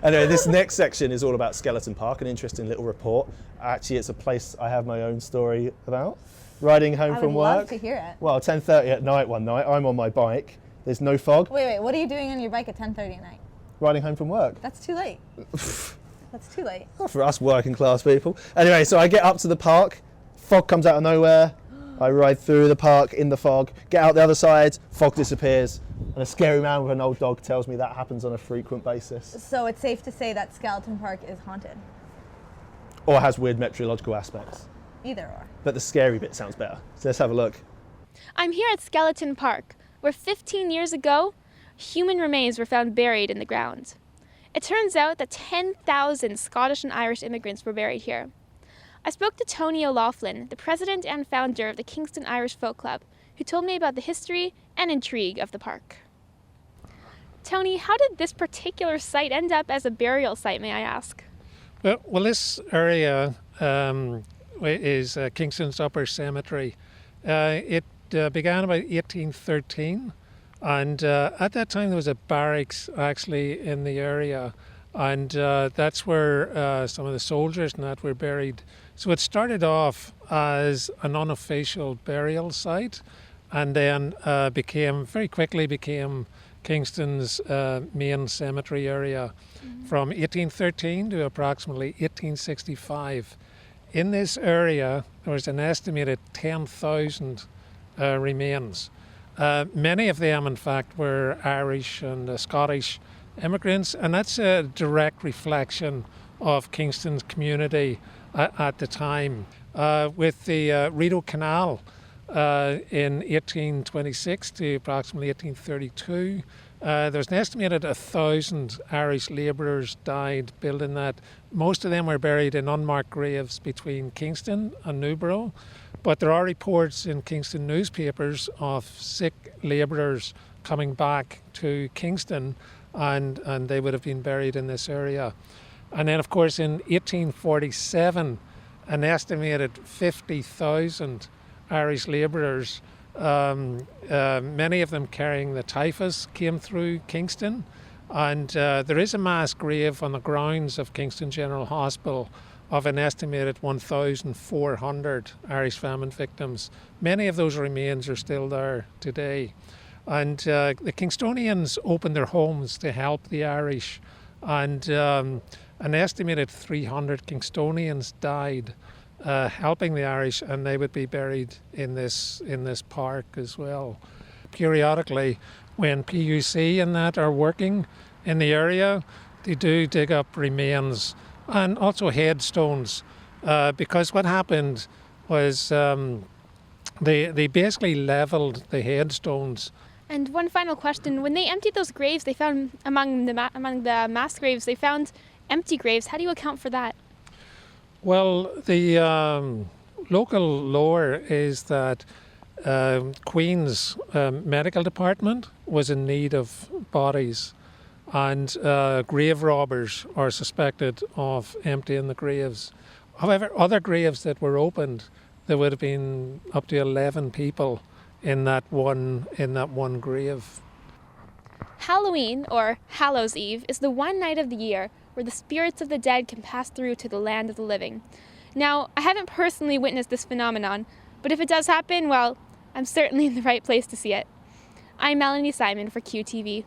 Anyway, this next section is all about Skeleton Park, an interesting little report. Actually, it's a place I have my own story about. Riding home from work. I would love to hear it. Well, 10:30 at night one night, I'm on my bike. There's no fog. Wait, what are you doing on your bike at 10:30 at night? Riding home from work. That's too late. That's too late. Not for us working class people. Anyway, so I get up to the park, fog comes out of nowhere. I ride through the park in the fog, get out the other side, fog disappears, and a scary man with an old dog tells me that happens on a frequent basis. So it's safe to say that Skeleton Park is haunted? Or has weird meteorological aspects. Either or. But the scary bit sounds better. So let's have a look. I'm here at Skeleton Park, where 15 years ago, human remains were found buried in the ground. It turns out that 10,000 Scottish and Irish immigrants were buried here. I spoke to Tony O'Loughlin, the president and founder of the Kingston Irish Folk Club, who told me about the history and intrigue of the park. Tony, how did this particular site end up as a burial site, may I ask? Well, this area is Kingston's Upper Cemetery. It began about 1813, and at that time there was a barracks actually in the area, and that's where some of the soldiers and that were buried. So it started off as an unofficial burial site, and then very quickly became Kingston's main cemetery area from 1813 to approximately 1865. In this area, there was an estimated 10,000 remains. Many of them, in fact, were Irish and Scottish immigrants, and that's a direct reflection of Kingston's community at the time. With the Rideau Canal in 1826 to approximately 1832, there's an estimated 1,000 Irish labourers died building that. Most of them were buried in unmarked graves between Kingston and Newborough, but there are reports in Kingston newspapers of sick labourers coming back to Kingston, and they would have been buried in this area. And then, of course, in 1847, an estimated 50,000 Irish labourers, many of them carrying the typhus, came through Kingston. And there is a mass grave on the grounds of Kingston General Hospital of an estimated 1,400 Irish famine victims. Many of those remains are still there today. And the Kingstonians opened their homes to help the Irish, and an estimated 300 Kingstonians died helping the Irish, and they would be buried in this park as well. Periodically, when PUC and that are working in the area, they do dig up remains and also headstones, because what happened was they basically leveled the headstones. And one final question: when they emptied those graves, they found among the mass graves, they found empty graves. How do you account for that? Well, the local lore is that Queen's medical department was in need of bodies, and grave robbers are suspected of emptying the graves. However, other graves that were opened, there would have been up to 11 people in that one grave. Halloween, or Hallows Eve, is the one night of the year where the spirits of the dead can pass through to the land of the living. Now, I haven't personally witnessed this phenomenon, but if it does happen, well, I'm certainly in the right place to see it. I'm Melanie Simon for QTV.